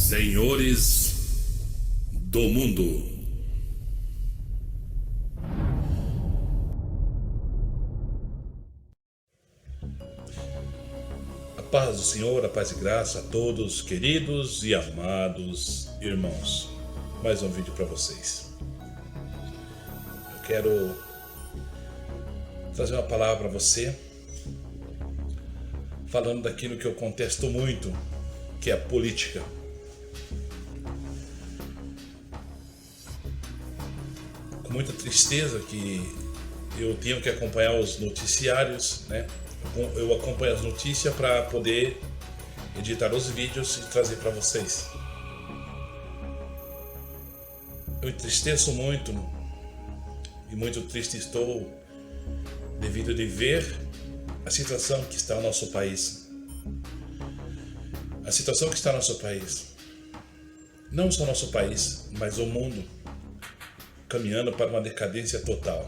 Senhores do mundo. A paz do Senhor, a paz e graça a todos, queridos e amados irmãos. Mais um vídeo para vocês. Eu quero trazer uma palavra para você, falando daquilo que eu contesto muito, que é a política. Com muita tristeza que eu tenho que acompanhar os noticiários, né? Eu acompanho as notícias para poder editar os vídeos e trazer para vocês. Eu entristeço muito e muito triste estou devido de ver a situação que está no nosso país. A situação que está no nosso país. Não só o nosso país, mas o mundo caminhando para uma decadência total.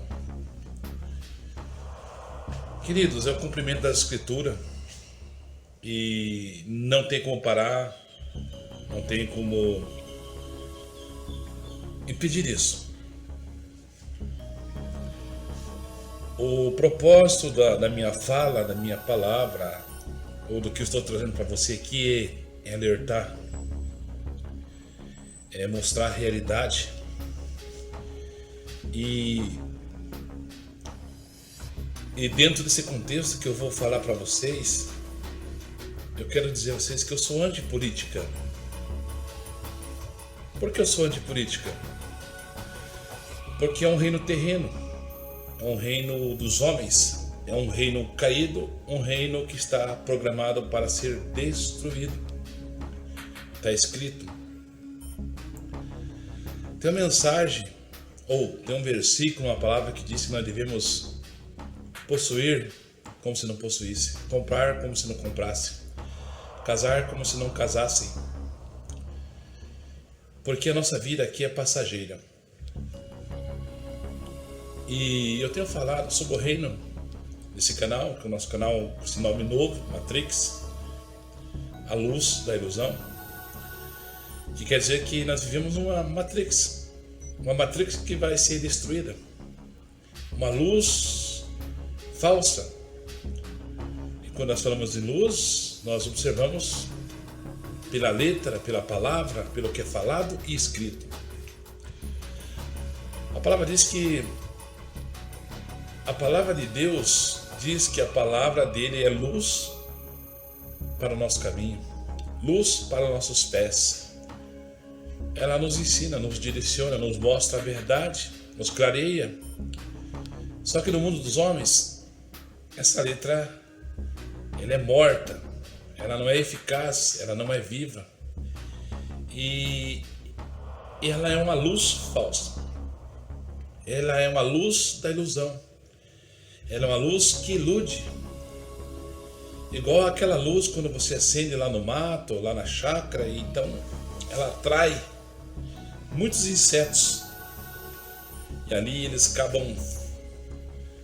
Queridos, é o cumprimento da Escritura e não tem como parar, não tem como impedir isso. O propósito da minha fala, da minha palavra, ou do que eu estou trazendo para você aqui é alertar, é mostrar a realidade e dentro desse contexto que eu vou falar para vocês, eu quero dizer a vocês que eu sou antipolítica. Por que eu sou antipolítica? Porque é um reino terreno, é um reino dos homens, é um reino caído, um reino que está programado para ser destruído. Está escrito. Tem uma mensagem, ou tem um versículo, uma palavra que diz que nós devemos possuir como se não possuísse, comprar como se não comprasse, casar como se não casassem, porque a nossa vida aqui é passageira. E eu tenho falado sobre o reino desse canal, que é o nosso canal com esse nome novo, Matrix, a luz da ilusão, que quer dizer que nós vivemos uma Matrix que vai ser destruída, uma luz falsa. E quando nós falamos em luz, nós observamos pela letra, pela palavra, pelo que é falado e escrito. A palavra diz que a palavra de Deus diz que a palavra dele é luz para o nosso caminho, luz para os nossos pés. Ela nos ensina, nos direciona, nos mostra a verdade, nos clareia. Só que no mundo dos homens, essa letra, ela é morta, ela não é eficaz, ela não é viva. E ela é uma luz falsa. Ela é uma luz da ilusão. Ela é uma luz que ilude. Igual aquela luz quando você acende lá no mato, lá na chácara, e então ela atrai muitos insetos. E ali eles acabam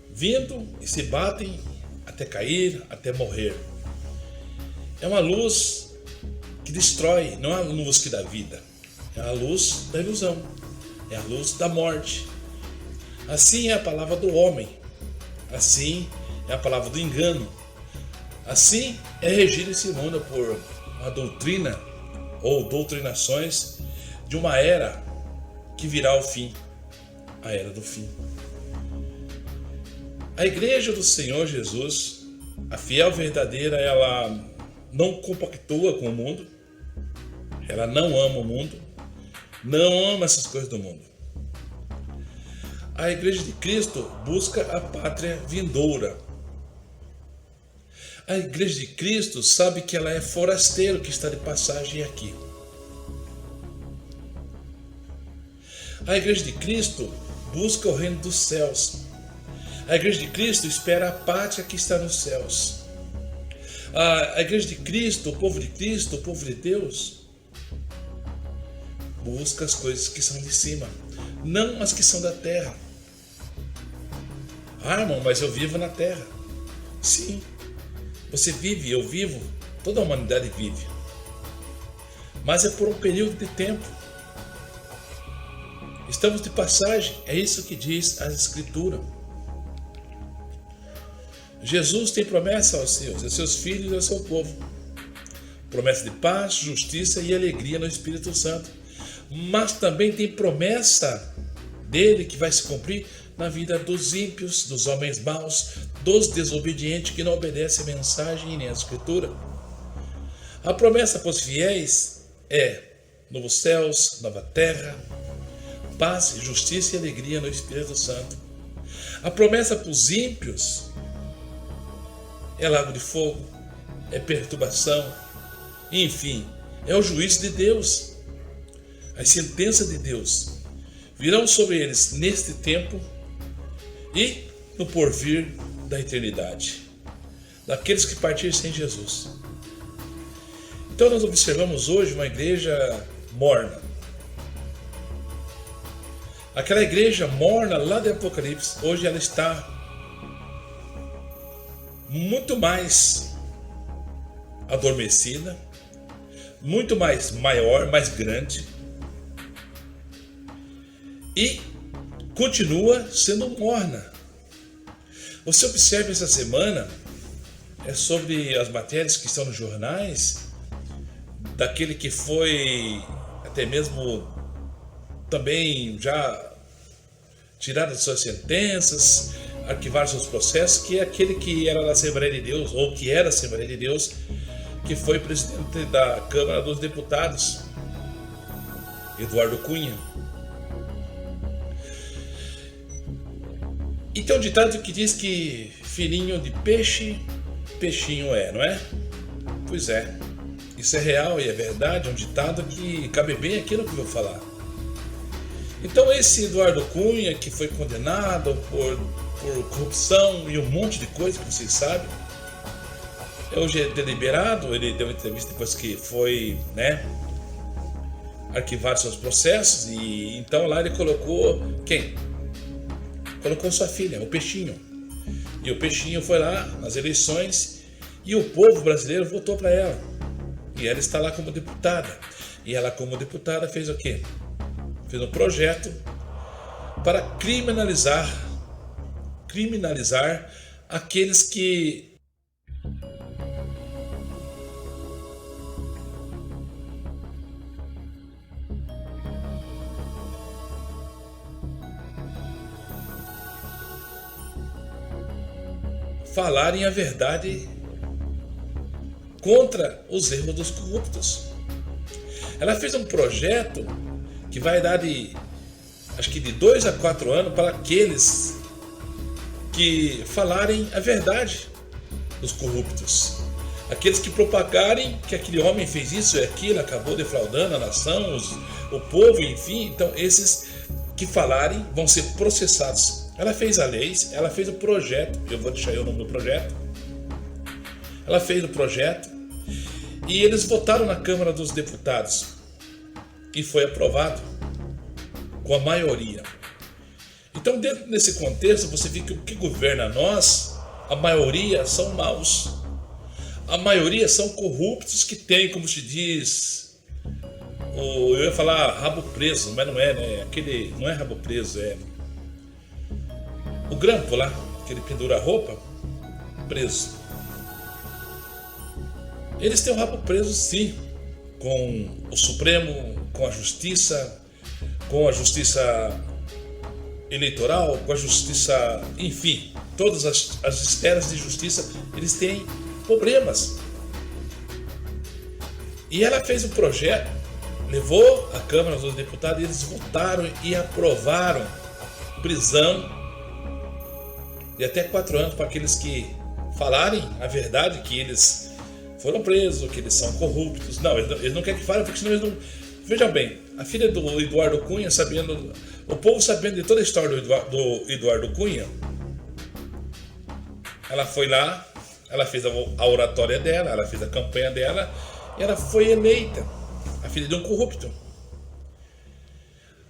vindo e se batem até cair, até morrer. É uma luz que destrói, não é uma luz que dá vida. É a luz da ilusão, é a luz da morte. Assim é a palavra do homem, assim é a palavra do engano. Assim é regido esse mundo por uma doutrina ou doutrinações de uma era que virá ao fim, a era do fim. A igreja do Senhor Jesus, a fiel verdadeira, ela não compactua com o mundo, ela não ama o mundo, não ama essas coisas do mundo. A igreja de Cristo busca a pátria vindoura. A igreja de Cristo sabe que ela é forasteiro que está de passagem aqui. A igreja de Cristo busca o reino dos céus. A igreja de Cristo espera a pátria que está nos céus. A igreja de Cristo, o povo de Deus, busca as coisas que são de cima, não as que são da terra. Ah, irmão, mas eu vivo na terra. Sim, você vive, eu vivo, toda a humanidade vive. mas é por um período de tempo. Estamos de passagem, é isso que diz a Escritura. Jesus tem promessa aos seus filhos e ao seu povo. Promessa de paz, justiça e alegria no Espírito Santo. Mas também tem promessa dele que vai se cumprir na vida dos ímpios, dos homens maus, dos desobedientes que não obedecem a mensagem e nem a Escritura. A promessa para os fiéis é novos céus, nova terra, paz, justiça e alegria no Espírito Santo. A promessa para os ímpios é lago de fogo, é perturbação, enfim, é o juízo de Deus. As sentenças de Deus virão sobre eles neste tempo e no porvir da eternidade, daqueles que partirem sem Jesus. Então nós observamos hoje uma igreja morna. Aquela igreja morna lá do Apocalipse, hoje ela está muito mais adormecida, muito mais maior, mais grande, e continua sendo morna. Você observa essa semana sobre as matérias que estão nos jornais, daquele que foi até mesmo também já tirado de suas sentenças, arquivar seus processos, que é aquele que era da Assembleia de Deus, ou que era a Assembleia de Deus, que foi presidente da Câmara dos Deputados, Eduardo Cunha. E tem um ditado que diz que filhinho de peixe, peixinho é, não é? Pois é, isso é real e é verdade, é um ditado que cabe bem aqui no que eu vou falar. Então esse Eduardo Cunha, que foi condenado por corrupção e um monte de coisa que vocês sabem, hoje é deliberado. Ele deu uma entrevista depois que foi, arquivar seus processos, e então lá ele colocou quem? Colocou sua filha, o Peixinho. E o Peixinho foi lá nas eleições e o povo brasileiro votou para ela. E ela está lá como deputada. E ela, como deputada, fez o quê? Fez um projeto para criminalizar aqueles que falarem a verdade contra os erros dos corruptos. Ela fez um projeto que vai dar acho que de 2 a 4 anos para aqueles que falarem a verdade dos corruptos. Aqueles que propagarem que aquele homem fez isso e aquilo, acabou defraudando a nação, o povo, enfim. Então esses que falarem vão ser processados. Ela fez a lei, ela fez o projeto, eu vou deixar aí o nome do projeto. Ela fez o projeto e eles votaram na Câmara dos Deputados e foi aprovado com a maioria. Então, dentro desse contexto, você vê que o que governa nós, a maioria são maus, a maioria são corruptos que têm, como se diz, eu ia falar rabo preso, mas não é, né? Aquele, não é rabo preso, é o grampo lá, que ele pendura a roupa, preso. Eles têm o rabo preso, sim, com o Supremo, com a justiça eleitoral, com a justiça, enfim, todas as esferas de justiça, eles têm problemas. E ela fez um projeto, levou à Câmara dos Deputados, e eles votaram e aprovaram prisão de até 4 anos para aqueles que falarem a verdade, que eles foram presos, que eles são corruptos. Não, eles não querem que falem, porque senão eles não... Vejam bem, a filha do Eduardo Cunha, o povo sabendo de toda a história do Eduardo Cunha, ela foi lá, ela fez a oratória dela, ela fez a campanha dela, e ela foi eleita, a filha de um corrupto.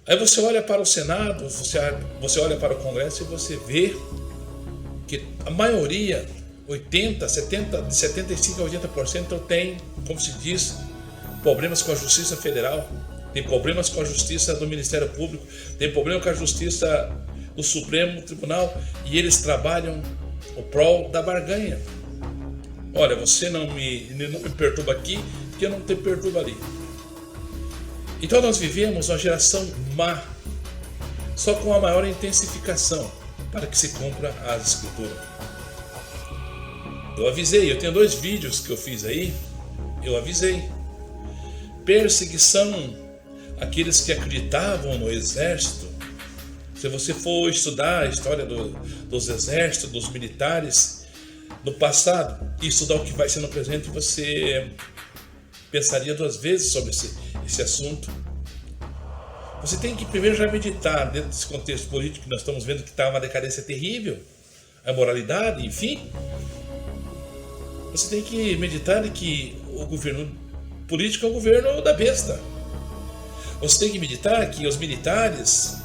Aí você olha para o Senado, você olha para o Congresso e você vê que a maioria, 80, 70, de 75% a 80% tem, como se diz, problemas com a Justiça Federal, tem problemas com a Justiça do Ministério Público, tem problema com a Justiça do Supremo Tribunal, e eles trabalham o prol da barganha. Olha, você não me perturba aqui, que eu não te perturbo ali. Então nós vivemos uma geração má, só com a maior intensificação, para que se cumpra as Escrituras. Eu avisei, eu tenho 2 vídeos que eu fiz aí, eu avisei. Perseguição àqueles que acreditavam no exército. Se você for estudar a história dos exércitos, dos militares no passado, e estudar o que vai ser no presente, você pensaria 2 vezes sobre esse assunto. Você tem que primeiro já meditar dentro desse contexto político que nós estamos vendo, que está uma decadência terrível, a moralidade, enfim. Você tem que meditar de que o governo político é o governo da besta. Você tem que meditar que os militares,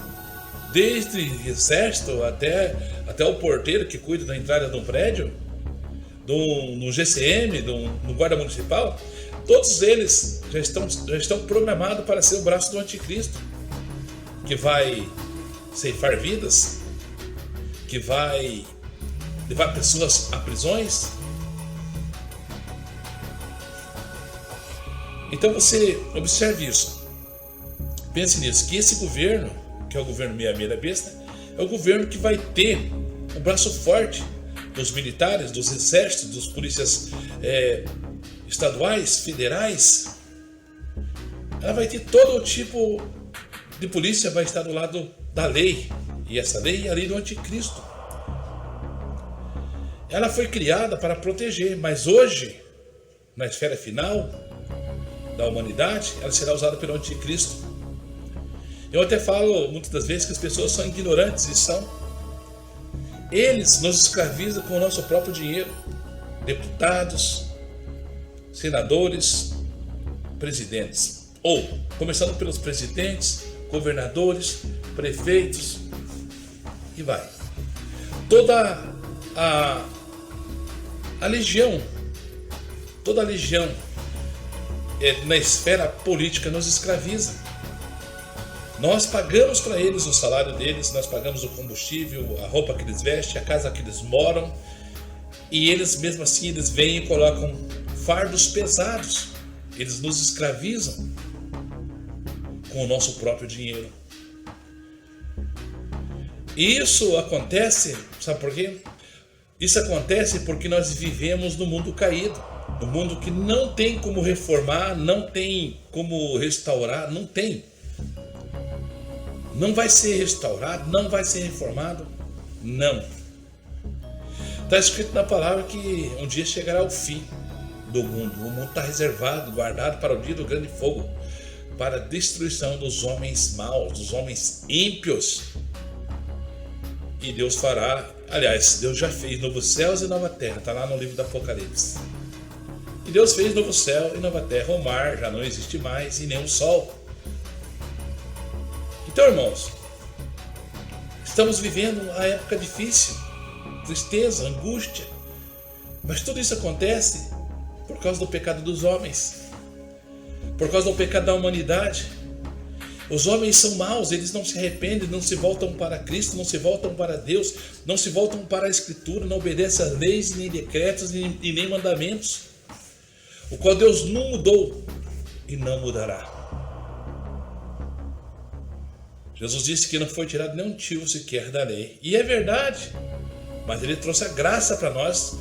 desde o exército até o porteiro que cuida da entrada de um prédio, no GCM, no guarda municipal, todos eles já estão programados para ser o braço do anticristo, que vai ceifar vidas, que vai levar pessoas a prisões. Então você observe isso, pense nisso, que esse governo, que é o governo meia-meia da besta, é o governo que vai ter um braço forte dos militares, dos exércitos, dos polícias estaduais, federais. Ela vai ter todo tipo de polícia, vai estar do lado da lei, e essa lei é a lei do anticristo. Ela foi criada para proteger, mas hoje, na esfera final da humanidade, ela será usada pelo anticristo. Eu até falo muitas das vezes que as pessoas são ignorantes, e são. Eles nos escravizam com o nosso próprio dinheiro. Deputados, senadores, presidentes. Ou, começando pelos presidentes, governadores, prefeitos, e vai. Toda a legião, na esfera política nos escraviza. Nós pagamos para eles o salário deles, nós pagamos o combustível, a roupa que eles vestem, a casa que eles moram, e eles mesmo assim eles vêm e colocam fardos pesados, eles nos escravizam com o nosso próprio dinheiro. E isso acontece, sabe por quê? Isso acontece porque nós vivemos no mundo caído, no mundo que não tem como reformar, não tem como restaurar, não tem. Não vai ser restaurado, não vai ser reformado, não. Está escrito na palavra que um dia chegará o fim do mundo. O mundo está reservado, guardado para o dia do grande fogo, para a destruição dos homens maus, dos homens ímpios. E Deus fará, aliás, Deus já fez novos céus e nova terra, está lá no livro do Apocalipse. E Deus fez novo céu e nova terra, o mar já não existe mais e nem o sol. Então, irmãos, estamos vivendo uma época difícil, tristeza, angústia, mas tudo isso acontece por causa do pecado dos homens, por causa do pecado da humanidade. Os homens são maus, eles não se arrependem, não se voltam para Cristo, não se voltam para Deus, não se voltam para a Escritura, não obedecem às leis, nem decretos, e nem mandamentos, o qual Deus não mudou e não mudará. Jesus disse que não foi tirado nem um tio sequer da lei. E é verdade. Mas ele trouxe a graça para nós,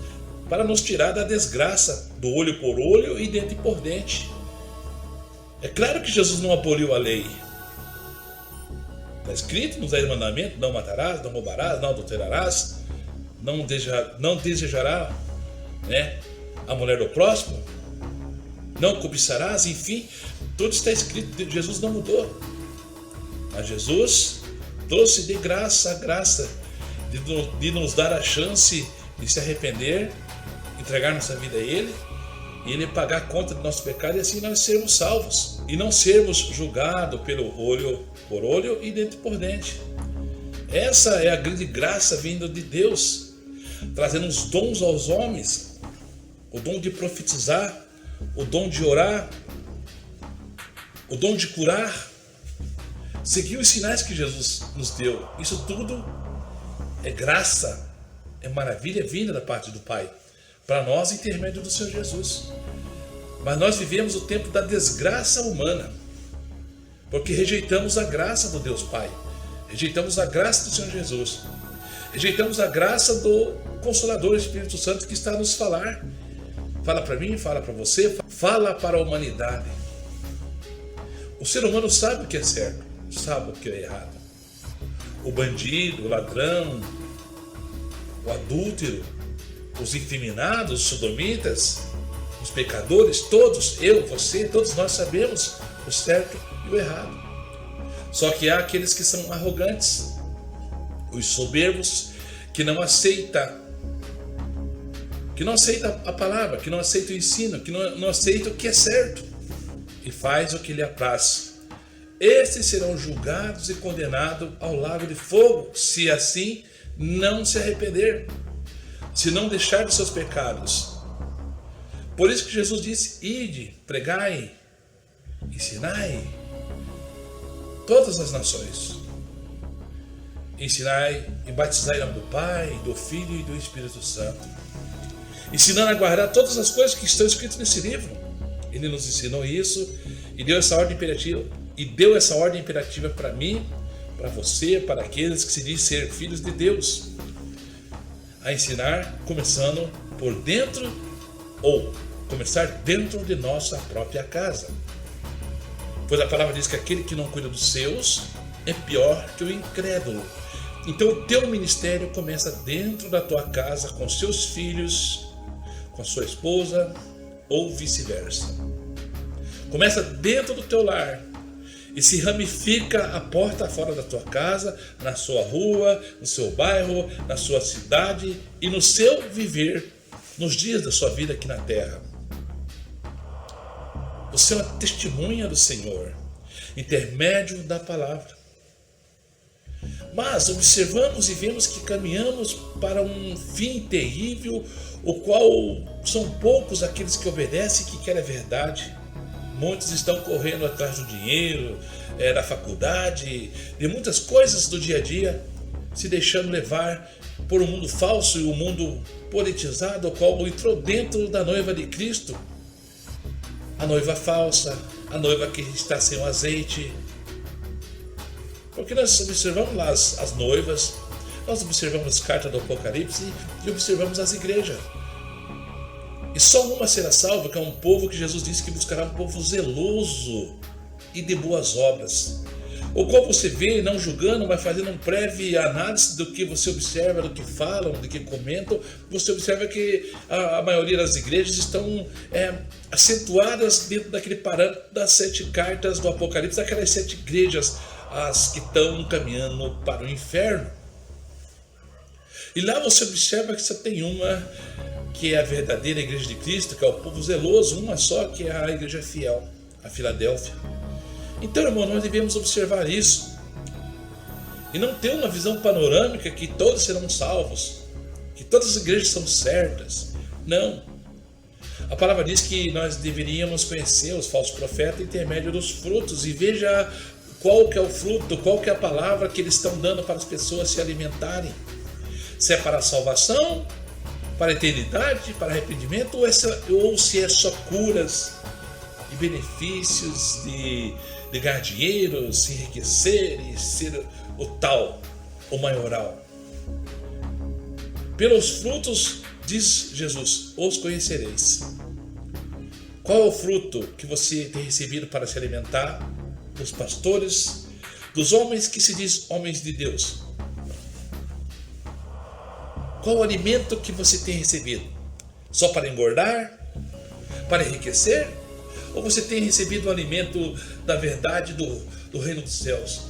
para nos tirar da desgraça, do olho por olho e dente por dente. É claro que Jesus não aboliu a lei. Está escrito nos 10 mandamentos: não matarás, não roubarás, não adulterarás, não desejará, a mulher do próximo, não cobiçarás, enfim, tudo está escrito. Jesus não mudou. Mas Jesus trouxe de graça a graça de nos dar a chance de se arrepender, entregar nossa vida a Ele, e Ele pagar a conta do nosso pecado, e assim nós sermos salvos e não sermos julgados pelo olho por olho e dente por dente. Essa é a grande graça vinda de Deus, trazendo os dons aos homens, o dom de profetizar, o dom de orar, o dom de curar, seguir os sinais que Jesus nos deu. Isso tudo é graça, é maravilha vinda da parte do Pai, para nós, intermédio do Senhor Jesus. Mas nós vivemos o tempo da desgraça humana, porque rejeitamos a graça do Deus Pai, rejeitamos a graça do Senhor Jesus, rejeitamos a graça do Consolador Espírito Santo que está a nos falar. Fala para mim, fala para você, fala para a humanidade. O ser humano sabe o que é certo, sabe o que é errado. O bandido, o ladrão, o adúltero, os infeminados, os sodomitas, os pecadores, todos, eu, você, todos nós sabemos o certo e o errado. Só que há aqueles que são arrogantes, os soberbos, que não aceitam a palavra, que não aceitam o ensino, que não aceitam o que é certo e faz o que lhe apraz. Estes serão julgados e condenados ao lago de fogo, se assim não se arrepender, se não deixar de seus pecados. Por isso que Jesus disse: ide, pregai, ensinai todas as nações. Ensinai e batizai em nome do Pai, do Filho e do Espírito Santo, ensinando a guardar todas as coisas que estão escritas nesse livro. Ele nos ensinou isso e deu essa ordem imperativa para mim, para você, para aqueles que se dizem ser filhos de Deus, a ensinar, começando por dentro, ou começar dentro de nossa própria casa. Pois a palavra diz que aquele que não cuida dos seus é pior que o incrédulo. Então o teu ministério começa dentro da tua casa, com seus filhos, com a sua esposa, ou vice-versa. Começa dentro do teu lar e se ramifica a porta fora da tua casa, na sua rua, no seu bairro, na sua cidade e no seu viver, nos dias da sua vida aqui na terra. Você é uma testemunha do Senhor, intermédio da palavra. Mas observamos e vemos que caminhamos para um fim terrível, o qual são poucos aqueles que obedecem e que querem a verdade. Muitos estão correndo atrás do dinheiro, da faculdade, de muitas coisas do dia a dia, se deixando levar por um mundo falso e um mundo politizado, o qual entrou dentro da noiva de Cristo. A noiva falsa, a noiva que está sem o azeite. Porque nós observamos lá as noivas, nós observamos as cartas do Apocalipse e observamos as igrejas. E só uma será salva, que é um povo que Jesus disse que buscará um povo zeloso e de boas obras. O qual você vê, não julgando, mas fazendo um prévio análise do que você observa, do que falam, do que comentam, você observa que a maioria das igrejas estão acentuadas dentro daquele parâmetro das 7 cartas do Apocalipse, daquelas 7 igrejas, as que estão caminhando para o inferno. E lá você observa que só tem uma, que é a verdadeira igreja de Cristo, que é o povo zeloso, uma só, que é a igreja fiel, a Filadélfia. Então, irmão, nós devemos observar isso e não ter uma visão panorâmica que todos serão salvos, que todas as igrejas são certas. Não. A palavra diz que nós deveríamos conhecer os falsos profetas por intermédio dos frutos, e veja qual que é o fruto, qual que é a palavra que eles estão dando para as pessoas se alimentarem. Se é para a salvação, para a eternidade, para arrependimento, ou se é só curas e benefícios de ganhar dinheiro, se enriquecer e ser o tal, o maioral. Pelos frutos, diz Jesus, os conhecereis. Qual é o fruto que você tem recebido para se alimentar? Dos pastores, dos homens que se diz homens de Deus. Qual o alimento que você tem recebido? Só para engordar? Para enriquecer? Ou você tem recebido o alimento da verdade do reino dos céus?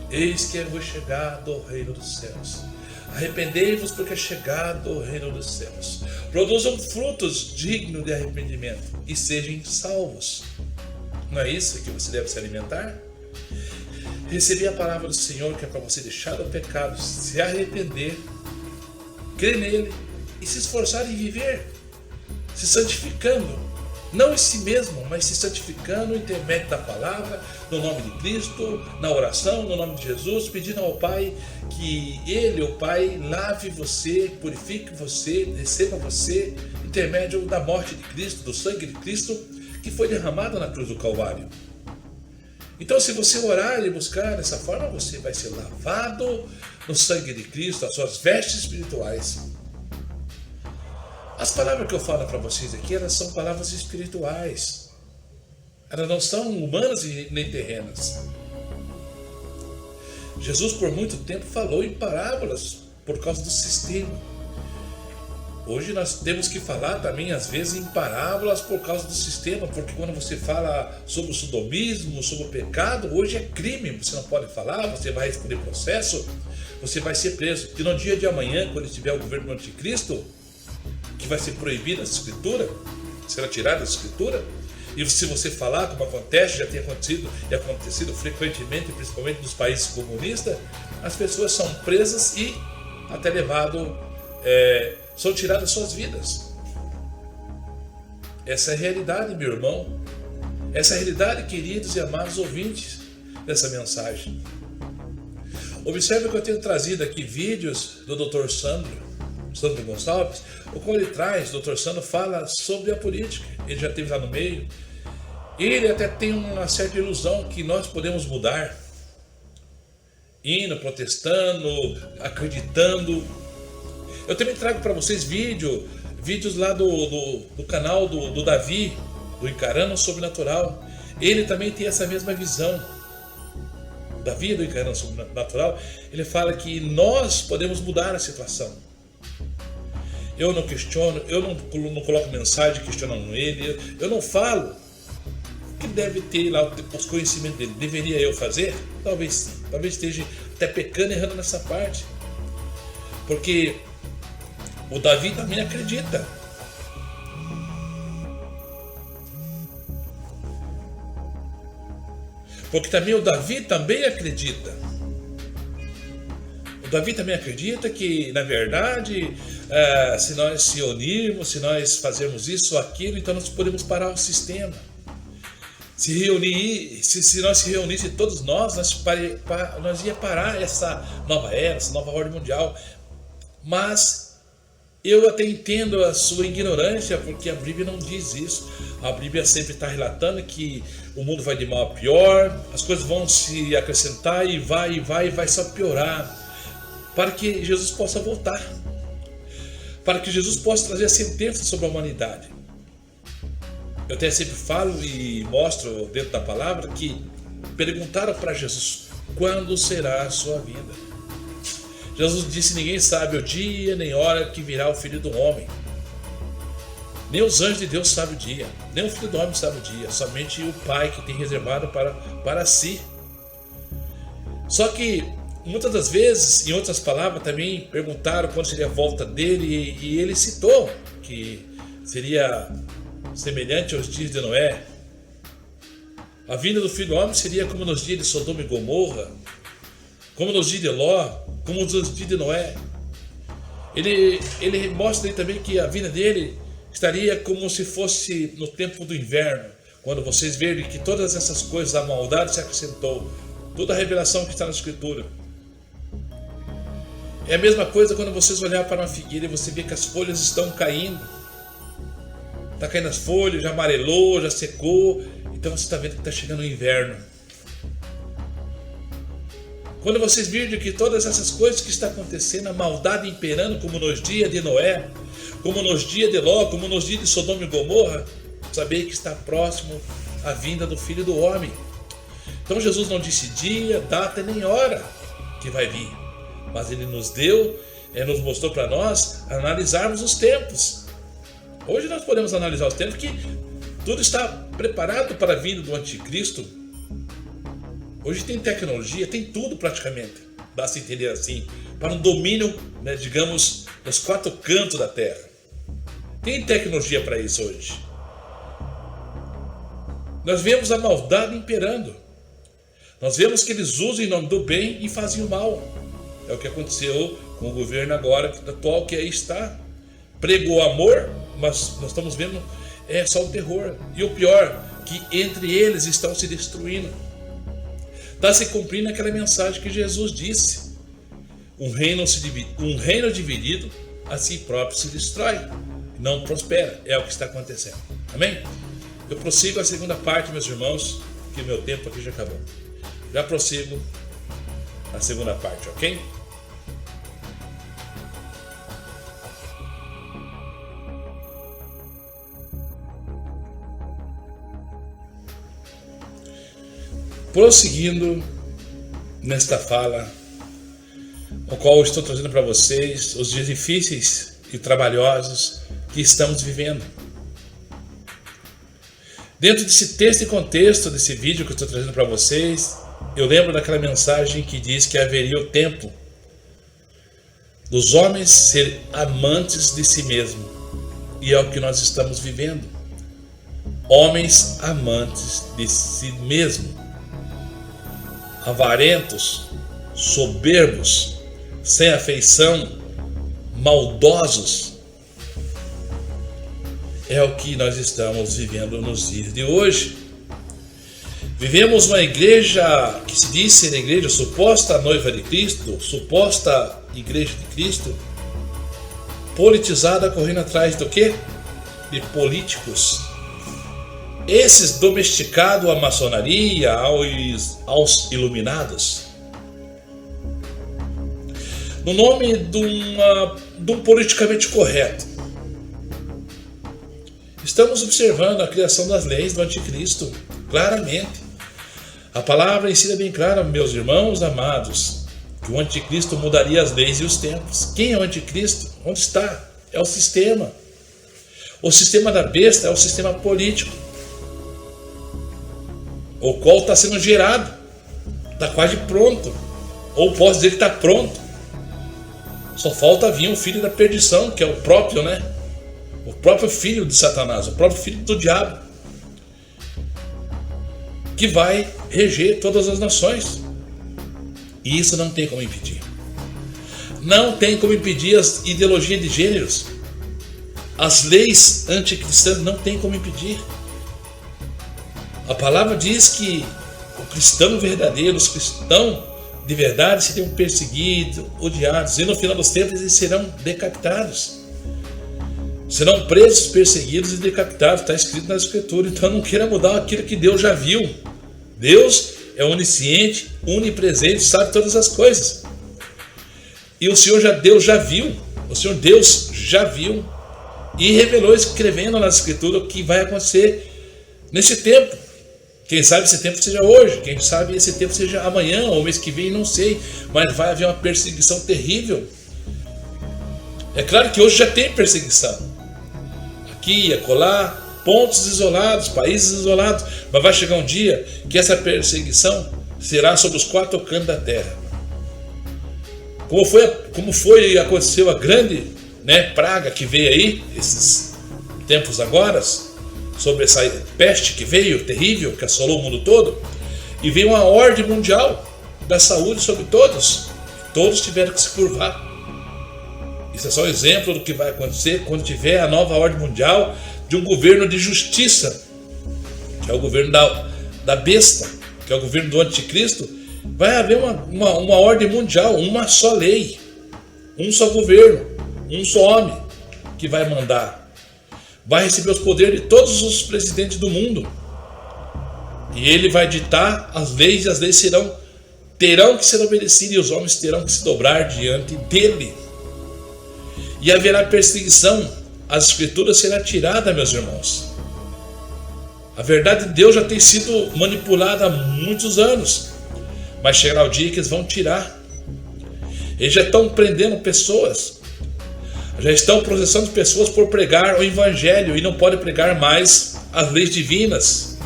Eis que é chegado o reino dos céus. Arrependei-vos, porque é chegado o reino dos céus. Produzam frutos dignos de arrependimento e sejam salvos. Não é isso que você deve se alimentar? Receber a palavra do Senhor, que é para você deixar o pecado, se arrepender, crer nele e se esforçar em viver, se santificando, Não em si mesmo, mas se santificando no intermédio da palavra, no nome de Cristo, na oração, no nome de Jesus, pedindo ao Pai que Ele, o Pai, lave você, purifique você, receba você, intermédio da morte de Cristo, do sangue de Cristo, que foi derramado na cruz do Calvário. Então, se você orar e buscar dessa forma, você vai ser lavado no sangue de Cristo, as suas vestes espirituais. As palavras que eu falo para vocês aqui, elas são palavras espirituais. Elas não são humanas e nem terrenas. Jesus, por muito tempo, falou em parábolas por causa do sistema. Hoje nós temos que falar também, às vezes, em parábolas por causa do sistema, porque quando você fala sobre o sodomismo, sobre o pecado, hoje é crime, você não pode falar, você vai responder processo, você vai ser preso. E no dia de amanhã, quando estiver o governo do anticristo, que vai ser proibida a escritura, será tirada a escritura, e se você falar, como acontece, já tem acontecido e acontecido frequentemente, principalmente nos países comunistas, as pessoas são presas e até são tiradas suas vidas. Essa é a realidade, meu irmão. Essa é a realidade, queridos e amados ouvintes dessa mensagem. Observe que eu tenho trazido aqui vídeos do Dr. Sandro Gonçalves, o qual ele traz. O Dr. Sandro fala sobre a política, ele já esteve lá no meio. Ele até tem uma certa ilusão que nós podemos mudar, indo, protestando, acreditando. Eu também trago para vocês vídeos lá do canal do Davi, do Encarando o Sobrenatural. Ele também tem essa mesma visão. Davi, do Encarando o Sobrenatural, ele fala que nós podemos mudar a situação. Eu não questiono, eu não coloco mensagem questionando ele, eu não falo que deve ter lá os conhecimentos dele. Deveria eu fazer? Talvez sim. Talvez esteja até pecando, errando nessa parte. Porque o Davi também acredita. Porque também o Davi também acredita. O Davi também acredita que, na verdade, se nós se unirmos, se nós fazermos isso ou aquilo, então nós podemos parar o sistema. Se nós se reuníssemos todos nós ia parar essa nova era, essa nova ordem mundial. Mas eu até entendo a sua ignorância, porque a Bíblia não diz isso. A Bíblia sempre está relatando que o mundo vai de mal a pior, as coisas vão se acrescentar e vai só piorar, para que Jesus possa voltar, para que Jesus possa trazer a sentença sobre a humanidade. Eu até sempre falo e mostro dentro da palavra que perguntaram para Jesus: quando será a sua vida? Jesus disse: ninguém sabe o dia nem hora que virá o Filho do Homem. Nem os anjos de Deus sabem o dia, nem o Filho do Homem sabe o dia, somente o Pai que tem reservado para si. Só que muitas das vezes, em outras palavras, também perguntaram quando seria a volta dele, e ele citou que seria semelhante aos dias de Noé. A vinda do Filho do Homem seria como nos dias de Sodoma e Gomorra, como nos dias de Ló, como nos dias de Noé. Ele mostra aí também que a vinda dele estaria como se fosse no tempo do inverno, quando vocês verem que todas essas coisas, a maldade se acrescentou, toda a revelação que está na Escritura. É a mesma coisa quando vocês olharem para uma figueira e você vê que as folhas estão caindo. Está caindo as folhas, já amarelou, já secou, então você está vendo que está chegando o inverno. Quando vocês virem que todas essas coisas que estão acontecendo, a maldade imperando, como nos dias de Noé, como nos dias de Ló, como nos dias de Sodoma e Gomorra, saber que está próximo a vinda do Filho do Homem. Então Jesus não disse dia, data nem hora que vai vir, mas Ele nos deu, nos mostrou para nós analisarmos os tempos. Hoje nós podemos analisar os tempos, que tudo está preparado para a vinda do anticristo. Hoje tem tecnologia, tem tudo praticamente, dá-se entender assim, para um domínio, digamos, dos 4 cantos da terra. Tem tecnologia para isso hoje. Nós vemos a maldade imperando. Nós vemos que eles usam em nome do bem e fazem o mal. É o que aconteceu com o governo agora atual, que aí está. Pregou amor, mas nós estamos vendo É só o terror. E o pior, que entre eles estão se destruindo. Está se cumprindo aquela mensagem que Jesus disse. Um reino dividido a si próprio se destrói, não prospera. É o que está acontecendo. Amém? Eu prossigo a segunda parte, meus irmãos, que meu tempo aqui já acabou. Já prossigo a segunda parte, ok? Prosseguindo nesta fala, o qual estou trazendo para vocês os dias difíceis e trabalhosos que estamos vivendo. Dentro desse texto e contexto desse vídeo que eu estou trazendo para vocês, eu lembro daquela mensagem que diz que haveria o tempo dos homens serem amantes de si mesmos. E é o que nós estamos vivendo. Homens amantes de si mesmos. Avarentos, soberbos, sem afeição, maldosos. É o que nós estamos vivendo nos dias de hoje. Vivemos uma igreja que se diz ser a igreja suposta noiva de Cristo, suposta igreja de Cristo, politizada, correndo atrás do quê? De políticos. Esses domesticados à maçonaria, aos iluminados. No nome de um politicamente correto. Estamos observando a criação das leis do anticristo, claramente. A palavra ensina bem clara, meus irmãos amados, que o anticristo mudaria as leis e os tempos. Quem é o anticristo? Onde está? É o sistema. O sistema da besta é o sistema político, o qual está sendo gerado, está quase pronto, ou posso dizer que está pronto. Só falta vir o filho da perdição, que é o próprio, o próprio filho de Satanás, o próprio filho do diabo, que vai reger todas as nações. E isso não tem como impedir. Não tem como impedir as ideologias de gêneros. As leis anticristãs não tem como impedir. A palavra diz que o cristão verdadeiro, os cristãos de verdade seriam perseguidos, odiados, e no final dos tempos eles serão decapitados. Serão presos, perseguidos e decapitados. Está escrito na Escritura. Então não queira mudar aquilo que Deus já viu. Deus é onisciente, onipresente, sabe todas as coisas. E o Senhor Deus já viu. O Senhor Deus já viu e revelou, escrevendo na Escritura, o que vai acontecer nesse tempo. Quem sabe esse tempo seja hoje, quem sabe esse tempo seja amanhã ou mês que vem, não sei. Mas vai haver uma perseguição terrível. É claro que hoje já tem perseguição. Aqui e acolá, pontos isolados, países isolados. Mas vai chegar um dia que essa perseguição será sobre os quatro cantos da terra. Como foi e aconteceu a grande praga que veio aí, esses tempos agora, sobre essa peste que veio, terrível, que assolou o mundo todo, e veio uma ordem mundial da saúde sobre todos. Todos tiveram que se curvar. Isso é só um exemplo do que vai acontecer quando tiver a nova ordem mundial de um governo de justiça, que é o governo da besta, que é o governo do anticristo. Vai haver uma ordem mundial, uma só lei, um só governo, um só homem que vai mandar. Vai receber os poderes de todos os presidentes do mundo. E ele vai ditar as leis, e as leis terão que ser obedecidas, e os homens terão que se dobrar diante dele. E haverá perseguição. As escrituras serão tiradas, meus irmãos. A verdade de Deus já tem sido manipulada há muitos anos. Mas chegará o dia que eles vão tirar. Eles já estão prendendo pessoas. Já estão processando pessoas por pregar o evangelho. E não podem pregar mais as leis divinas.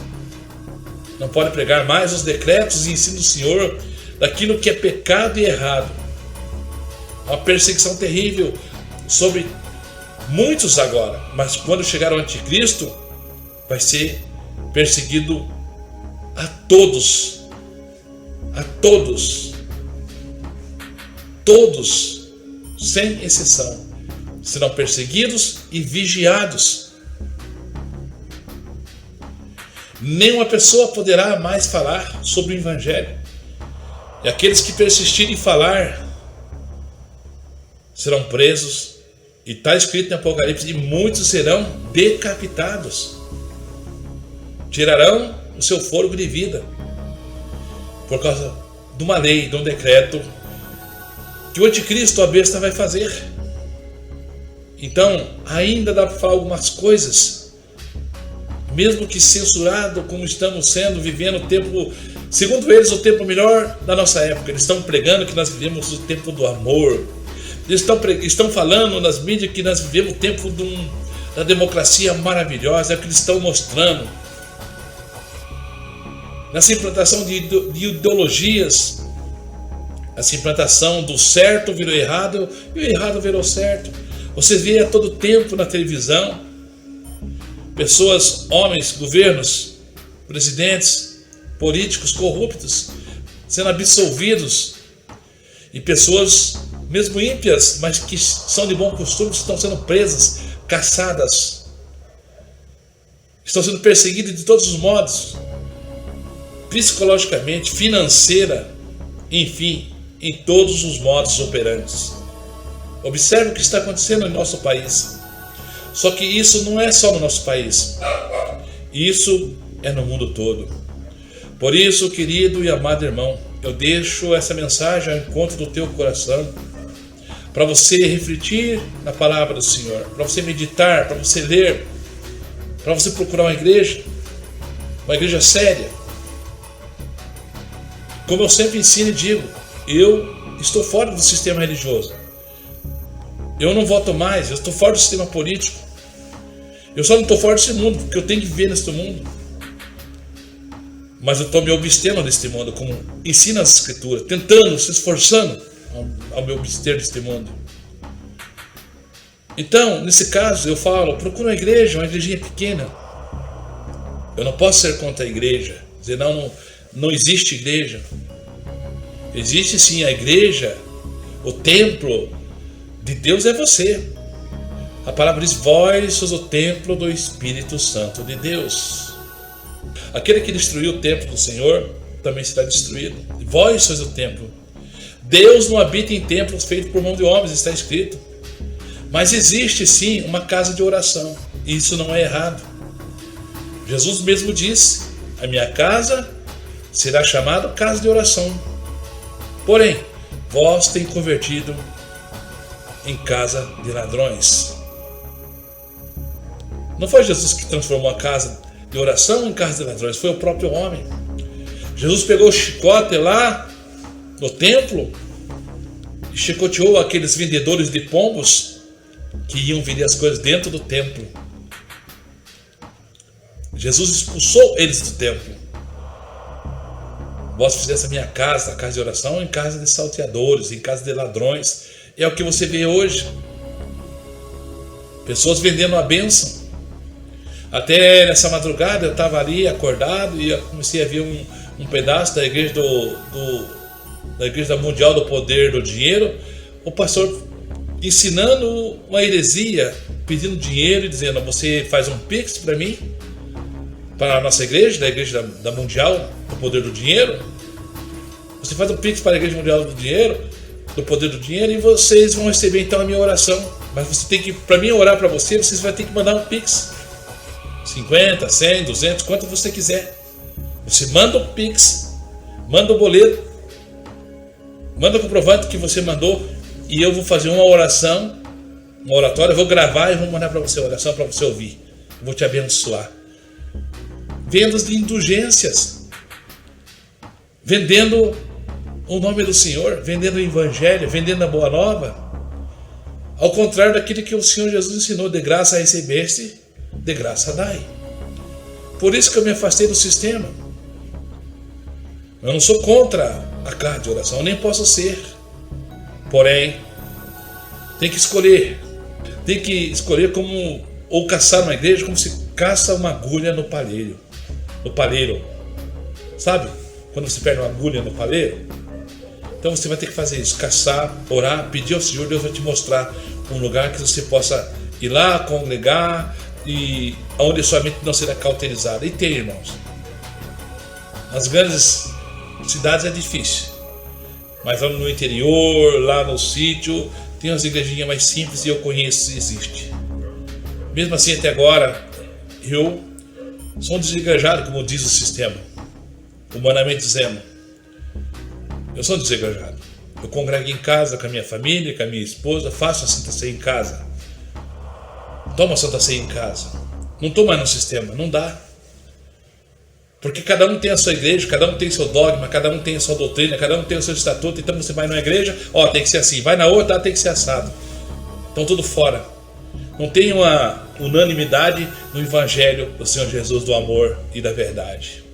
Não podem pregar mais os decretos e ensino do Senhor daquilo que é pecado e errado. Uma perseguição terrível sobre muitos agora, mas quando chegar o anticristo, vai ser perseguido a todos, todos, sem exceção, serão perseguidos e vigiados. Nenhuma pessoa poderá mais falar sobre o Evangelho. E aqueles que persistirem em falar serão presos. E está escrito em Apocalipse: e muitos serão decapitados. Tirarão o seu fôlego de vida. Por causa de uma lei, de um decreto que o anticristo, a besta, vai fazer. Então, ainda dá para falar algumas coisas, mesmo que censurado, como estamos sendo, vivendo o tempo, segundo eles, o tempo melhor da nossa época. Eles estão pregando que nós vivemos o tempo do amor. Eles estão falando nas mídias que nós vivemos o tempo da democracia maravilhosa. É o que eles estão mostrando. Nessa implantação de ideologias, essa implantação do certo virou errado e o errado virou certo. Você vê a todo tempo na televisão pessoas, homens, governos, presidentes, políticos corruptos sendo absolvidos, e pessoas mesmo ímpias, mas que são de bom costume, estão sendo presas, caçadas, estão sendo perseguidas de todos os modos, psicologicamente, financeira, enfim, em todos os modos operantes. Observe o que está acontecendo no nosso país. Só que isso não é só no nosso país. Isso é no mundo todo. Por isso, querido e amado irmão, eu deixo essa mensagem ao encontro do teu coração, para você refletir na palavra do Senhor, para você meditar, para você ler, para você procurar uma igreja séria. Como eu sempre ensino e digo, eu estou fora do sistema religioso. Eu não voto mais, eu estou fora do sistema político. Eu só não estou fora desse mundo, porque eu tenho que viver neste mundo. Mas eu estou me abstendo deste mundo, como ensina as Escrituras, tentando, se esforçando ao me abster deste mundo. Então, nesse caso, eu falo, procura uma igrejinha pequena. Eu não posso ser contra a igreja, dizer não existe igreja. Existe sim a igreja, o templo de Deus é você. A palavra diz: vós sois o templo do Espírito Santo de Deus. Aquele que destruiu o templo do Senhor também será destruído. Vós sois o templo. Deus não habita em templos feitos por mão de homens, está escrito. Mas existe sim uma casa de oração, e isso não é errado. Jesus mesmo disse: a minha casa será chamada casa de oração. Porém, vós tem convertido em casa de ladrões. Não foi Jesus que transformou a casa de oração em casa de ladrões, foi o próprio homem. Jesus pegou o chicote lá no templo e chicoteou aqueles vendedores de pombos que iam vender as coisas dentro do templo. Jesus expulsou eles do templo. Vós fizesse a minha casa, a casa de oração, em casa de salteadores, em casa de ladrões. É o que você vê hoje. Pessoas vendendo a bênção. Até nessa madrugada eu estava ali acordado e eu comecei a ver um pedaço da igreja da Igreja Mundial do Poder do Dinheiro. O pastor ensinando uma heresia, pedindo dinheiro e dizendo: você faz um pix para mim, para a nossa igreja, da Igreja da Mundial do Poder do Dinheiro. Você faz um pix para a Igreja Mundial do Dinheiro, do Poder do Dinheiro, e vocês vão receber então a minha oração. Mas você tem que, para mim orar para você, vocês vão ter que mandar um pix. 50, 100, 200, quanto você quiser. Você manda um pix, manda o boleto, manda o comprovante que você mandou, e eu vou fazer uma oração, uma oratória, eu vou gravar e vou mandar para você a oração para você ouvir. Eu vou te abençoar. Vendas de indulgências, vendendo o nome do Senhor, vendendo o Evangelho, vendendo a Boa Nova, ao contrário daquilo que o Senhor Jesus ensinou: de graça recebeste, de graça dai. Por isso que eu me afastei do sistema. Eu não sou contra a casa de oração, nem posso ser. Porém, tem que escolher. Tem que escolher como, ou caçar uma igreja como se caça uma agulha no palheiro. No palheiro. Sabe? Quando você pega uma agulha no palheiro. Então você vai ter que fazer isso: caçar, orar, pedir ao Senhor. Deus vai te mostrar um lugar que você possa ir lá, congregar, e onde sua mente não será cauterizada. E tem, irmãos, Nas grandes cidades é difícil, mas lá no interior, lá no sítio, tem umas igrejinhas mais simples e eu conheço se existe. Mesmo assim, até agora, eu sou um desigrejado, como diz o sistema, humanamente dizendo. Eu sou um desigrejado. Eu congrego em casa com a minha família, com a minha esposa, faço a Santa Ceia em casa. Tomo a Santa Ceia em casa. Não estou mais no sistema, não dá. Porque cada um tem a sua igreja, cada um tem seu dogma, cada um tem a sua doutrina, cada um tem o seu estatuto. Então você vai numa igreja, tem que ser assim. Vai na outra, tem que ser assado. Então tudo fora. Não tem uma unanimidade no Evangelho do Senhor Jesus, do amor e da verdade.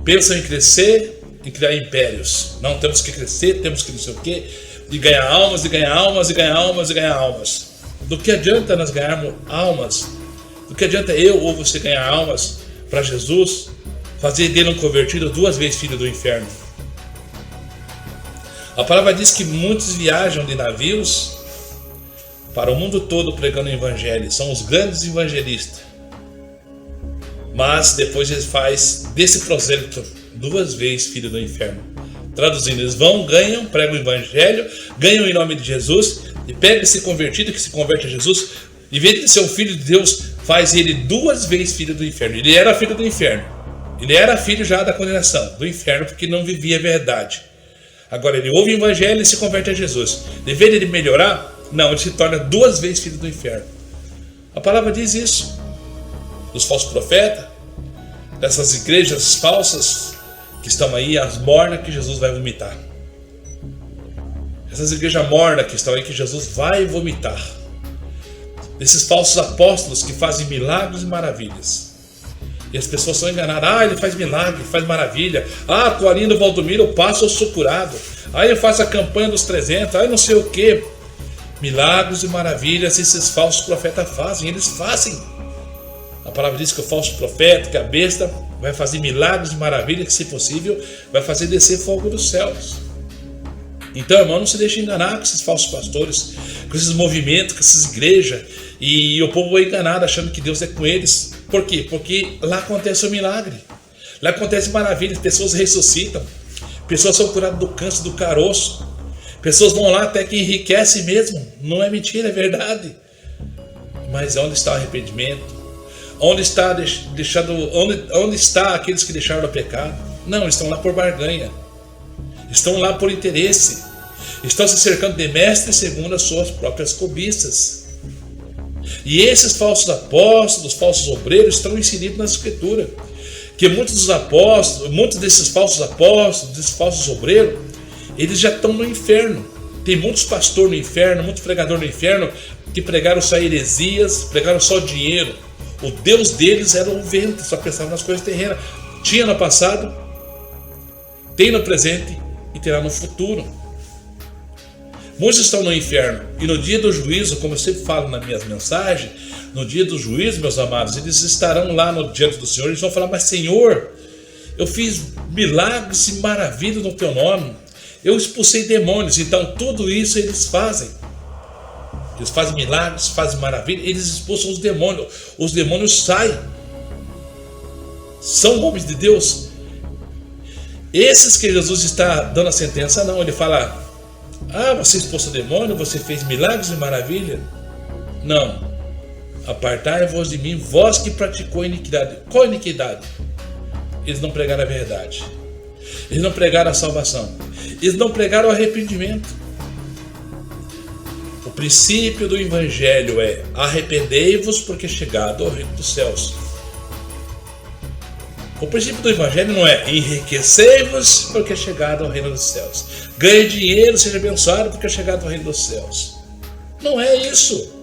Pensam em crescer, em criar impérios. Não, temos que crescer, temos que não sei o quê, e ganhar almas, e ganhar almas, e ganhar almas, e ganhar almas. Do que adianta nós ganharmos almas? Do que adianta eu ou você ganhar almas para Jesus, fazer dele um convertido 2 vezes filho do inferno? A palavra diz que muitos viajam de navios para o mundo todo pregando o evangelho, são os grandes evangelistas. Mas depois eles fazem desse prosélito 2 vezes filho do inferno. Traduzindo, eles vão, ganham, pregam o evangelho, ganham em nome de Jesus, e pega esse convertido que se converte a Jesus, em vez de ser um filho de Deus, faz ele 2 vezes filho do inferno. Ele era filho do inferno. Ele era filho já da condenação, do inferno, porque não vivia a verdade. Agora ele ouve o evangelho e se converte a Jesus. Em vez de ele melhorar, não, ele se torna 2 vezes filho do inferno. A palavra diz isso. Dos falsos profetas, dessas igrejas falsas que estão aí, as mornas que Jesus vai vomitar. Essas igrejas mornas que estão aí que Jesus vai vomitar. Desses falsos apóstolos que fazem milagres e maravilhas. E as pessoas são enganadas. Ele faz milagre, faz maravilha. Com a linda Valdomiro eu passo, eu sou curado. Eu faço a campanha dos 300. Não sei o que. Milagres e maravilhas esses falsos profetas fazem. Eles fazem. A palavra diz que o falso profeta, que a besta, vai fazer milagres e maravilhas, que se possível, vai fazer descer fogo dos céus. Então, irmão, não se deixe enganar com esses falsos pastores, com esses movimentos, com essas igrejas. E o povo é enganado achando que Deus é com eles. Por quê? Porque lá acontece o milagre. Lá acontece maravilhas, pessoas ressuscitam. Pessoas são curadas do câncer, do caroço. Pessoas vão lá até que enriquece mesmo. Não é mentira, é verdade. Mas onde está o arrependimento? Onde está aqueles que deixaram o pecado? Não, estão lá por barganha. Estão lá por interesse. Estão se cercando de mestres segundo as suas próprias cobiças. E esses falsos apóstolos, falsos obreiros, estão inseridos na Escritura. Que muitos desses falsos apóstolos, desses falsos obreiros, eles já estão no inferno. Tem muitos pastores no inferno, muitos pregadores no inferno, que pregaram só heresias, pregaram só dinheiro. O Deus deles era o vento, só pensavam nas coisas terrenas. Tinha no passado, tem no presente e terá no futuro. Muitos estão no inferno. E no dia do juízo, como eu sempre falo nas minhas mensagens, no dia do juízo, meus amados, eles estarão lá diante do Senhor. Eles vão falar: mas Senhor, eu fiz milagres e maravilhas no teu nome. Eu expulsei demônios. Então tudo isso eles fazem. Eles fazem milagres, fazem maravilhas, eles expulsam os demônios. Os demônios saem. São homens de Deus. Esses que Jesus está dando a sentença, não. Ele fala: você expulsou o demônio, você fez milagres e maravilhas. Não. Apartai-vos de mim, vós que praticou iniquidade. Qual iniquidade? Eles não pregaram a verdade. Eles não pregaram a salvação. Eles não pregaram o arrependimento. O princípio do evangelho é: arrependei-vos porque é chegado ao reino dos céus. O princípio do evangelho não é: enriquecei-vos porque é chegado ao reino dos céus. Ganhe dinheiro, seja abençoado porque é chegado ao reino dos céus. Não é isso.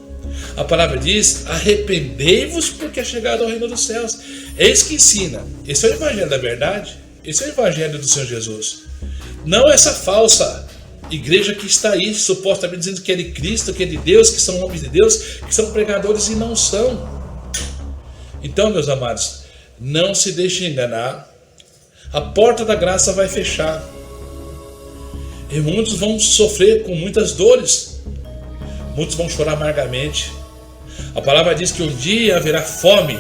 A palavra diz: arrependei-vos porque é chegado ao reino dos céus. É isso que ensina. Esse é o evangelho da verdade. Esse é o evangelho do Senhor Jesus. Não essa falsa igreja que está aí, supostamente dizendo que é de Cristo, que é de Deus, que são homens de Deus, que são pregadores e não são. Então, meus amados, não se deixe enganar. A porta da graça vai fechar. E muitos vão sofrer com muitas dores. Muitos vão chorar amargamente. A palavra diz que um dia haverá fome.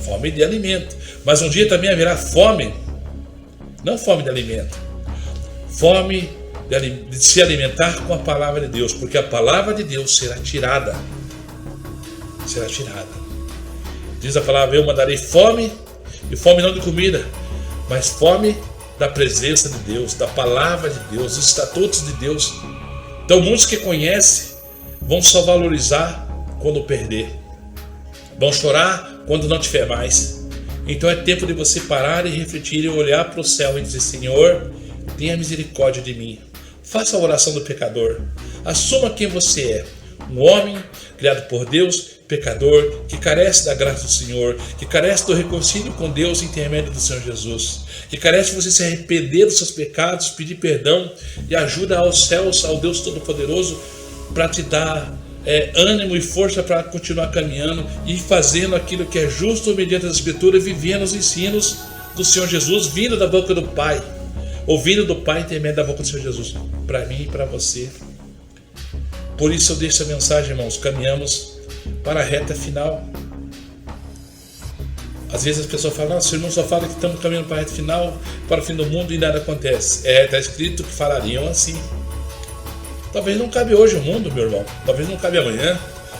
fome de alimento. Mas um dia também haverá fome, não fome de alimento, fome de se alimentar com a palavra de Deus, porque a palavra de Deus será tirada. Será tirada. Diz a palavra: eu mandarei fome, e fome não de comida, mas fome da presença de Deus, da palavra de Deus, dos estatutos de Deus. Então muitos que conhecem vão só valorizar quando perder, vão chorar quando não tiver mais. Então é tempo de você parar e refletir e olhar para o céu e dizer: Senhor, tenha misericórdia de mim. Faça a oração do pecador. Assuma quem você é, um homem criado por Deus, pecador, que carece da graça do Senhor, que carece do reconcílio com Deus intermédio do Senhor Jesus, que carece de você se arrepender dos seus pecados, pedir perdão e ajuda aos céus, ao Deus Todo-Poderoso, para te dar ânimo e força para continuar caminhando e fazendo aquilo que é justo mediante as Escrituras, vivendo os ensinos do Senhor Jesus, vindo da boca do Pai, ouvindo do Pai intermédio da boca do Senhor Jesus, para mim e para você. Por isso eu deixo a mensagem, irmãos, caminhamos para a reta final. Às vezes as pessoas falam: nossa, o irmão só fala que estamos caminhando para a reta final, para o fim do mundo, e nada acontece. Está escrito que falariam assim. Talvez não cabe hoje o mundo, meu irmão. Talvez não cabe amanhã.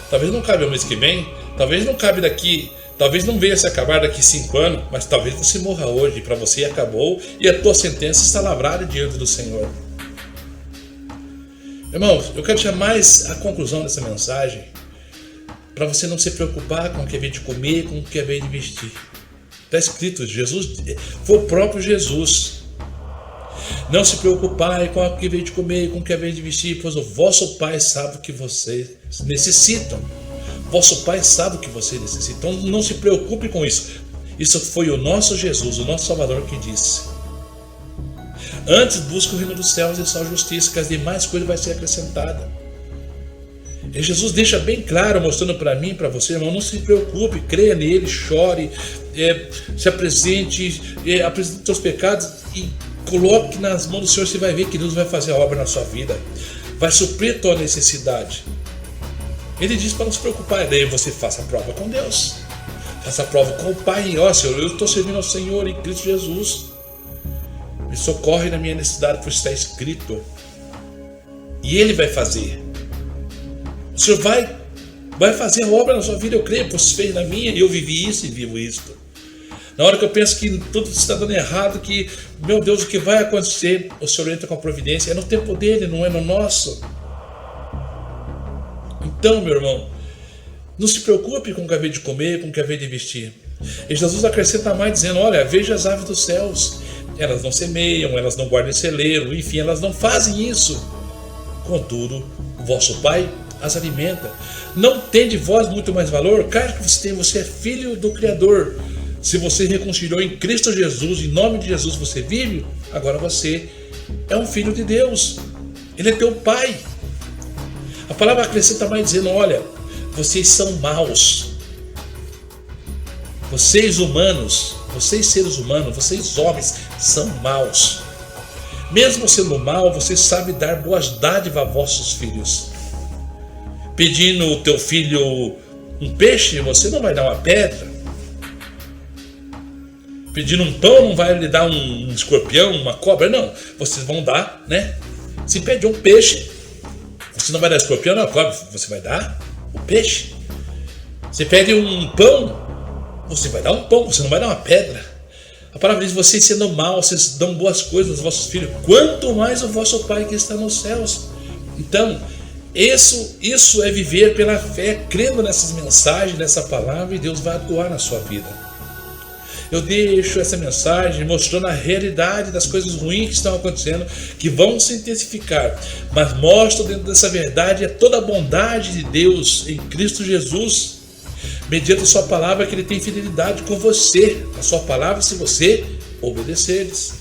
Talvez não cabe o mês que vem. Talvez não cabe daqui. Talvez não venha se acabar daqui 5 anos. Mas talvez você morra hoje. Para você acabou e a tua sentença está lavrada diante do Senhor. Irmãos, eu quero deixar mais a conclusão dessa mensagem, para você não se preocupar com o que é de comer, com o que é de vestir. Está escrito: Jesus, foi o próprio Jesus. Não se preocupar com o que veio de comer, com o que veio de vestir, pois o vosso Pai sabe o que vocês necessitam. Vosso Pai sabe o que vocês necessitam. Então não se preocupe com isso. Isso foi o nosso Jesus, o nosso Salvador, que disse: antes busca o reino dos céus e sua justiça, que as demais coisas vai ser acrescentada. E Jesus deixa bem claro, mostrando para mim e para você, irmão: não se preocupe, creia nele, chore, se apresente, apresente os seus pecados e coloque nas mãos do Senhor. Você vai ver que Deus vai fazer a obra na sua vida, vai suprir a tua necessidade. Ele diz para não se preocupar. Daí você faça a prova com Deus, faça a prova com o Pai. Ó, Senhor, eu estou servindo ao Senhor em Cristo Jesus, me socorre na minha necessidade, pois está escrito. E Ele vai fazer. O Senhor vai fazer a obra na sua vida. Eu creio, pois fez na minha, e eu vivi isso e vivo isto. Na hora que eu penso que tudo está dando errado, que, meu Deus, o que vai acontecer, o Senhor entra com a providência. É no tempo dele, não é no nosso. Então, meu irmão, não se preocupe com o que haver de comer, com o que haver de vestir. E Jesus acrescenta mais, dizendo: olha, veja as aves dos céus. Elas não semeiam, elas não guardam celeiro, enfim, elas não fazem isso. Contudo, o vosso Pai as alimenta. Não tem de vós muito mais valor? Claro que você tem, você é filho do Criador. Se você reconciliou em Cristo Jesus, em nome de Jesus você vive, agora você é um filho de Deus. Ele é teu Pai. A palavra acrescenta mais, dizendo: olha, vocês são maus. Vocês humanos, vocês seres humanos, vocês homens, são maus. Mesmo sendo mau, você sabe dar boas dádivas a vossos filhos. Pedindo o teu filho um peixe, você não vai dar uma pedra. Pedindo um pão, não vai lhe dar um escorpião, uma cobra, não. Vocês vão dar, né? Se pede um peixe, você não vai dar escorpião, não, cobra, você vai dar o peixe. Se pede um pão, você vai dar um pão, você não vai dar uma pedra. A palavra diz: vocês sendo maus, vocês dão boas coisas aos vossos filhos, quanto mais o vosso Pai que está nos céus. Então, isso é viver pela fé, crendo nessas mensagens, nessa palavra, e Deus vai atuar na sua vida. Eu deixo essa mensagem mostrando a realidade das coisas ruins que estão acontecendo, que vão se intensificar, mas mostro dentro dessa verdade toda a bondade de Deus em Cristo Jesus, mediante a sua palavra, que Ele tem fidelidade com você, a sua palavra, se você obedecer-lhes.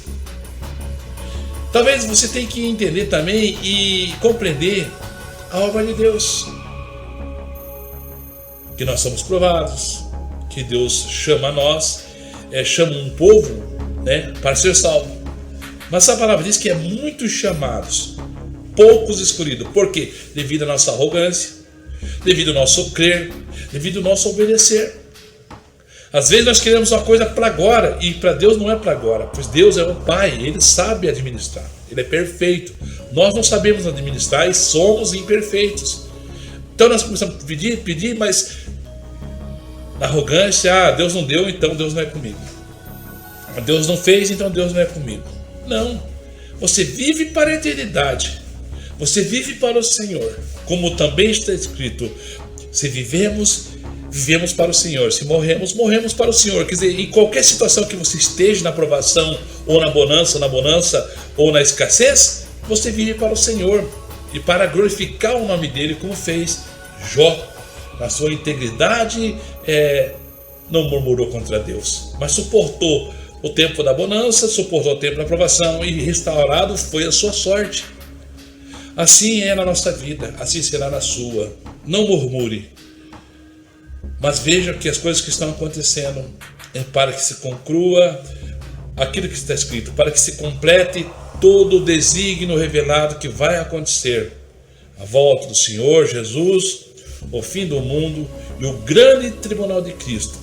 Talvez você tenha que entender também e compreender a obra de Deus, que nós somos provados, que Deus chama a nós, chama um povo, né, para ser salvo. Mas a palavra diz que é muitos chamados, poucos escolhidos. Por quê? Devido à nossa arrogância, devido ao nosso crer, devido ao nosso obedecer. Às vezes nós queremos uma coisa para agora, e para Deus não é para agora, pois Deus é o Pai, Ele sabe administrar, Ele é perfeito. Nós não sabemos administrar e somos imperfeitos. Então nós começamos a pedir, mas na arrogância, Deus não deu, então Deus não é comigo. Deus não fez, então Deus não é comigo. Não, você vive para a eternidade, você vive para o Senhor, como também está escrito, se vivemos para o Senhor, se morremos, morremos para o Senhor. Quer dizer, em qualquer situação que você esteja, na provação, ou na bonança, ou na escassez, você vive para o Senhor, e para glorificar o nome dele, como fez Jó, na sua integridade, não murmurou contra Deus, mas suportou o tempo da bonança, suportou o tempo da provação, e restaurado foi a sua sorte. Assim é na nossa vida, assim será na sua. Não murmure, mas veja que as coisas que estão acontecendo é para que se conclua aquilo que está escrito, para que se complete todo o desígnio revelado que vai acontecer: a volta do Senhor Jesus, o fim do mundo e o grande tribunal de Cristo.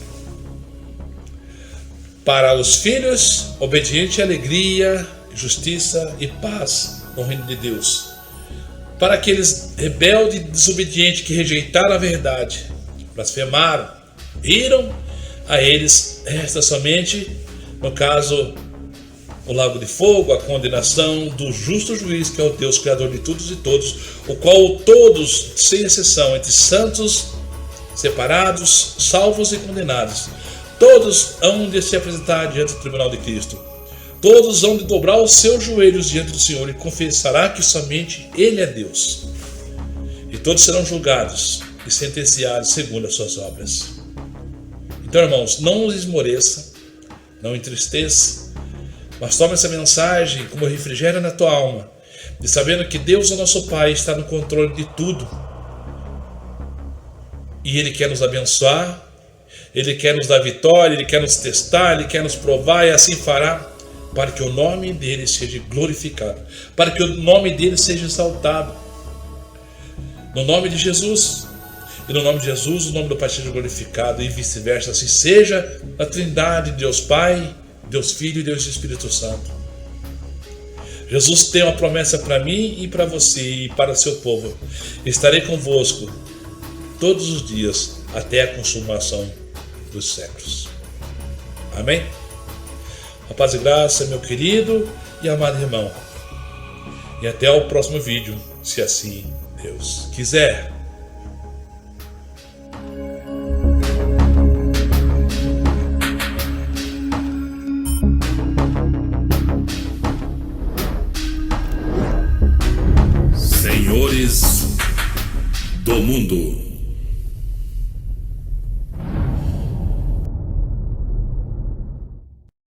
Para os filhos, obediente, alegria, justiça e paz no reino de Deus. Para aqueles rebeldes e desobedientes que rejeitaram a verdade, blasfemaram, riram, a eles resta somente, no caso, o lago de fogo, a condenação do justo juiz, que é o Deus Criador de todos e todos, o qual todos, sem exceção, entre santos, separados, salvos e condenados, todos hão de se apresentar diante do tribunal de Cristo. Todos hão de dobrar os seus joelhos diante do Senhor e confessará que somente Ele é Deus. E todos serão julgados e sentenciados segundo as suas obras. Então, irmãos, não os esmoreça, não entristeça, mas tome essa mensagem como refrigério na tua alma, de sabendo que Deus, o nosso Pai, está no controle de tudo. E Ele quer nos abençoar, Ele quer nos dar vitória, Ele quer nos testar, Ele quer nos provar, e assim fará, para que o nome dEle seja glorificado, para que o nome dEle seja exaltado. No nome de Jesus, e no nome de Jesus, o nome do Pai seja glorificado, e vice-versa, assim seja na Trindade, Deus Pai, Deus Filho e Deus Espírito Santo. Jesus tem uma promessa para mim e para você e para o seu povo: estarei convosco todos os dias até a consumação dos séculos. Amém? A paz e graça, meu querido e amado irmão. E até o próximo vídeo, se assim Deus quiser. Senhores do mundo.